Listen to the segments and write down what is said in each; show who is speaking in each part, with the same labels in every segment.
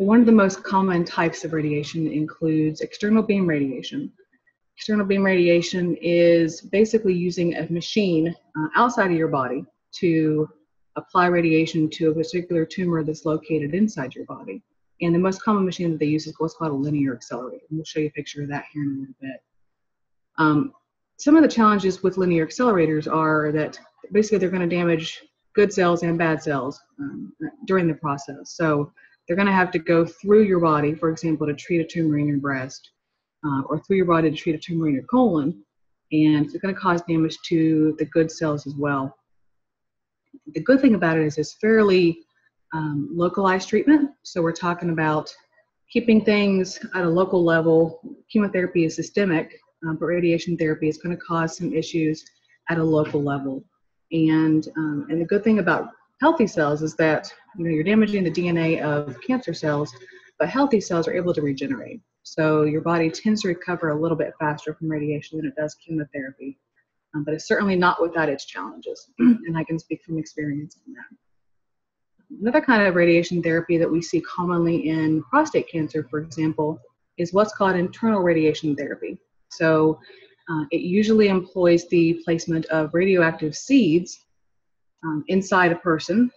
Speaker 1: one of the most common types of radiation includes external beam radiation. External beam radiation is basically using a machine outside of your body to apply radiation to a particular tumor that's located inside your body. And the most common machine that they use is what's called a linear accelerator. And we'll show you a picture of that here in a little bit. Some of the challenges with linear accelerators are that basically they're going to damage good cells and bad cells during the process. So they're going to have to go through your body, for example, to treat a tumor in your breast, or through your body to treat a tumor in your colon, and it's going to cause damage to the good cells as well. The good thing about it is it's fairly localized treatment, so we're talking about keeping things at a local level. Chemotherapy is systemic, but radiation therapy is going to cause some issues at a local level. And the good thing about healthy cells is that you're damaging the DNA of cancer cells, but healthy cells are able to regenerate. So your body tends to recover a little bit faster from radiation than it does chemotherapy, but it's certainly not without its challenges, and I can speak from experience on that. Another kind of radiation therapy that we see commonly in prostate cancer, for example, is what's called internal radiation therapy. So it usually employs the placement of radioactive seeds inside a person,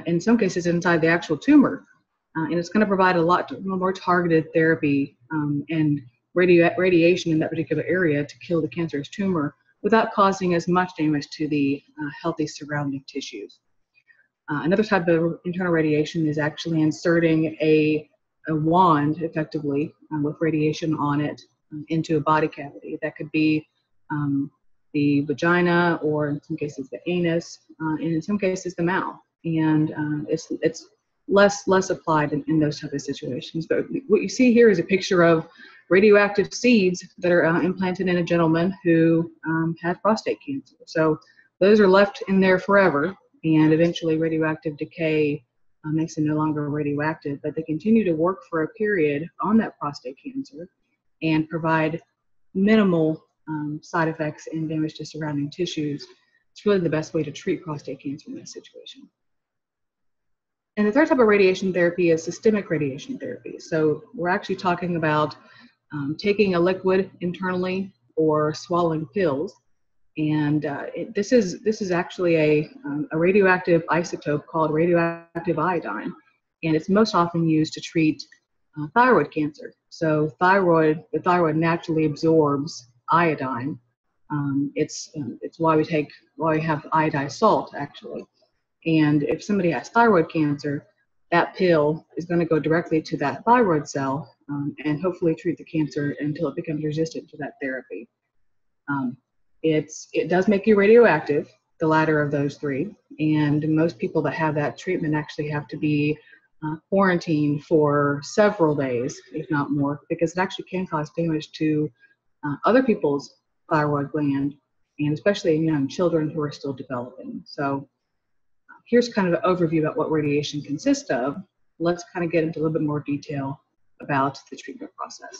Speaker 1: in some cases inside the actual tumor. And it's going to provide a lot more targeted therapy and radiation in that particular area to kill the cancerous tumor without causing as much damage to the healthy surrounding tissues. Another type of internal radiation is actually inserting a wand, effectively, with radiation on it into a body cavity. That could be the vagina, or in some cases the anus, and in some cases the mouth. And it's less applied in those type of situations. But what you see here is a picture of radioactive seeds that are implanted in a gentleman who had prostate cancer. So those are left in there forever, and eventually radioactive decay makes them no longer radioactive, but they continue to work for a period on that prostate cancer and provide minimal side effects and damage to surrounding tissues. It's really the best way to treat prostate cancer in this situation. And the third type of radiation therapy is systemic radiation therapy. So we're actually talking about taking a liquid internally or swallowing pills. And this is actually a radioactive isotope called radioactive iodine. And it's most often used to treat thyroid cancer. So the thyroid naturally absorbs iodine. It's why we have iodized salt, actually. And if somebody has thyroid cancer, that pill is going to go directly to that thyroid cell and hopefully treat the cancer until it becomes resistant to that therapy. It does make you radioactive, the latter of those three, and most people that have that treatment actually have to be quarantined for several days, if not more, because it actually can cause damage to other people's thyroid gland, and especially in young children who are still developing. So here's kind of an overview about what radiation consists of. Let's kind of get into a little bit more detail about the treatment process.